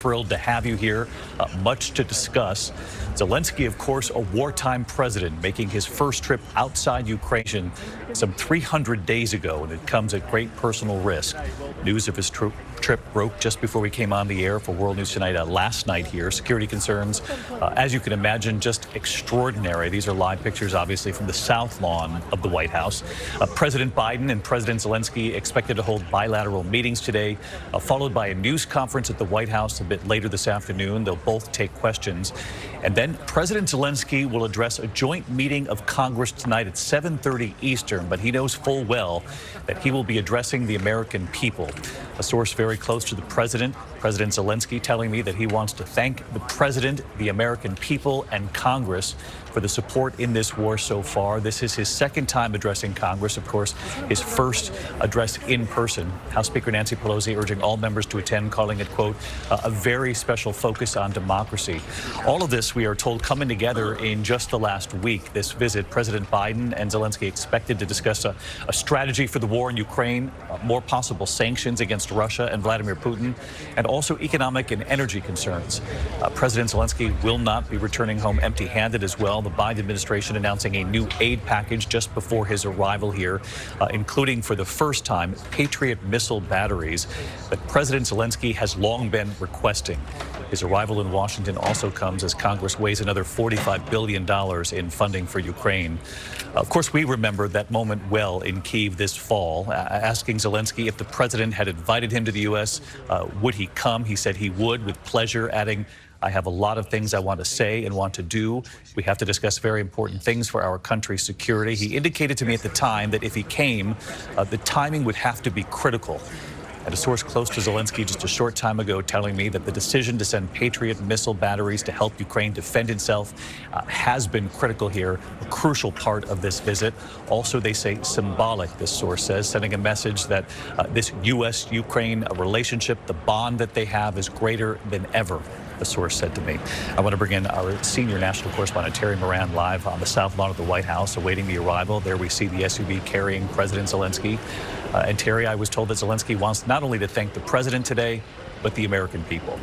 Thrilled to have you here. Much to discuss. Zelenskyy, of course, a wartime president, making his first trip outside Ukraine some 300 days ago, and it comes at great personal risk. News of his trip broke just before we came on the air for World News Tonight last night here. Security concerns, as you can imagine, just extraordinary. These are live pictures, obviously, from the South Lawn of the White House. President Biden and President Zelenskyy expected to hold bilateral meetings today, followed by a news conference at the White House a bit later this afternoon. They'll both take questions. And then President Zelenskyy will address a joint meeting of Congress tonight at 7:30 Eastern, but he knows full well that he will be addressing the American people. A source very close to the president, President Zelenskyy, telling me that he wants to thank the president, the American people, and Congress for the support in this war so far. This is his second time addressing Congress, of course, his first address in person. House Speaker Nancy Pelosi urging all members to attend, calling it, quote, a very special focus on democracy. All of this, we are told, coming together in just the last week. This visit, President Biden and Zelenskyy expected to discuss a strategy for the war in Ukraine, more possible sanctions against Russia and Vladimir Putin, and also economic and energy concerns. President Zelenskyy will not be returning home empty-handed as well. The Biden administration announcing a new aid package just before his arrival here, including for the first time Patriot missile batteries that President Zelenskyy has long been requesting. His arrival in Washington also comes as Congress weighs another $45 billion in funding for Ukraine. Of course, we remember that moment well in Kyiv this fall, asking Zelenskyy if the president had invited him to the U.S., would he come? He said he would with pleasure, adding, I have a lot of things I want to say and want to do. We have to discuss very important things for our country's security. He indicated to me at the time that if he came, the timing would have to be critical. And a source close to Zelenskyy just a short time ago telling me that the decision to send Patriot missile batteries to help Ukraine defend itself has been critical here, a crucial part of this visit. Also, they say symbolic, this source says, sending a message that this U.S.-Ukraine relationship, the bond that they have, is greater than ever, the source said to me. I want to bring in our senior national correspondent, Terry Moran, live on the South Lawn of the White House, awaiting the arrival. There we see the SUV carrying President Zelenskyy. And Terry, I was told that Zelenskyy wants not only to thank the president today, but the American people.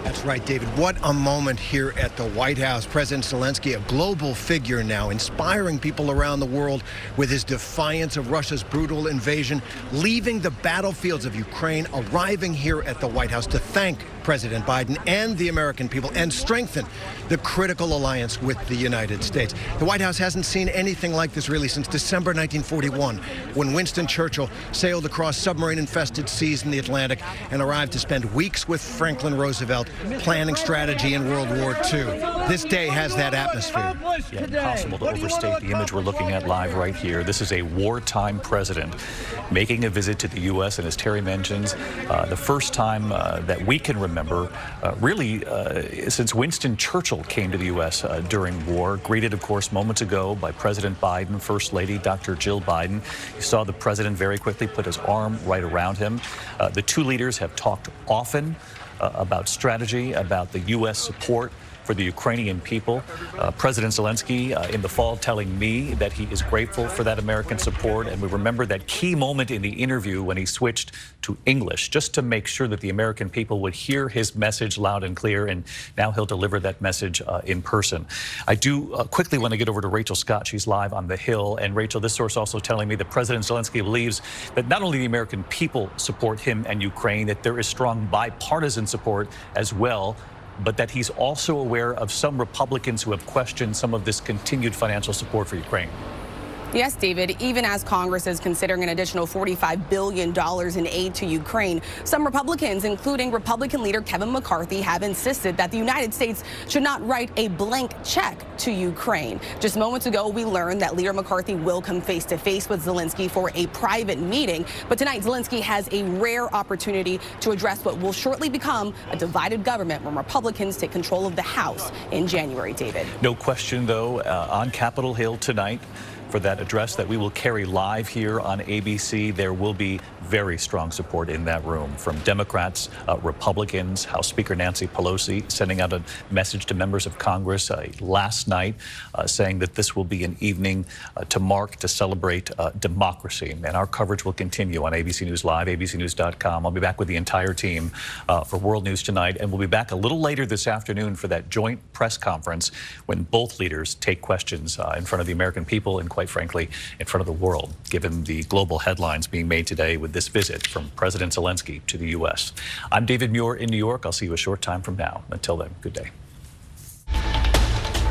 That's right, David. What a moment here at the White House. President Zelenskyy, a global figure now, inspiring people around the world with his defiance of Russia's brutal invasion, leaving the battlefields of Ukraine, arriving here at the White House to thank President Biden and the American people and strengthen the critical alliance with the United States. The White House hasn't seen anything like this really since December 1941, when Winston Churchill sailed across submarine-infested seas in the Atlantic and arrived to spend weeks with Franklin Roosevelt planning strategy in World War II. This day has that atmosphere. Yeah, impossible to overstate the image we're looking at live right here. This is a wartime president making a visit to the U.S., and as Terry mentions, the first time that we can remember, really since Winston Churchill came to the U.S. During war, greeted, of course, moments ago by President Biden, First Lady Dr. Jill Biden. You saw the president very quickly put his arm right around him. The two leaders have talked often about strategy, about the U.S. support for the Ukrainian people. President Zelenskyy in the fall telling me that he is grateful for that American support. And we remember that key moment in the interview when he switched to English, just to make sure that the American people would hear his message loud and clear. And now he'll deliver that message in person. I do quickly want to get over to Rachel Scott. She's live on the Hill. And Rachel, this source also telling me that President Zelenskyy believes that not only the American people support him and Ukraine, that there is strong bipartisan support as well, but that he's also aware of some Republicans who have questioned some of this continued financial support for Ukraine. Yes, David, even as Congress is considering an additional $45 billion in aid to Ukraine, some Republicans, including Republican leader Kevin McCarthy, have insisted that the United States should not write a blank check to Ukraine. Just moments ago, we learned that Leader McCarthy will come face-to-face with Zelenskyy for a private meeting. But tonight, Zelenskyy has a rare opportunity to address what will shortly become a divided government when Republicans take control of the House in January, David. No question, though, on Capitol Hill tonight, for that address that we will carry live here on ABC. There will be very strong support in that room from Democrats, Republicans, House Speaker Nancy Pelosi sending out a message to members of Congress last night saying that this will be an evening to celebrate democracy. And our coverage will continue on ABC News Live, abcnews.com. I'll be back with the entire team for World News Tonight, and we'll be back a little later this afternoon for that joint press conference when both leaders take questions in front of the American people and, quite frankly, in front of the world, given the global headlines being made today with this visit from President Zelenskyy to the U.S. I'm David Muir in New York. I'll see you a short time from now. Until then, good day.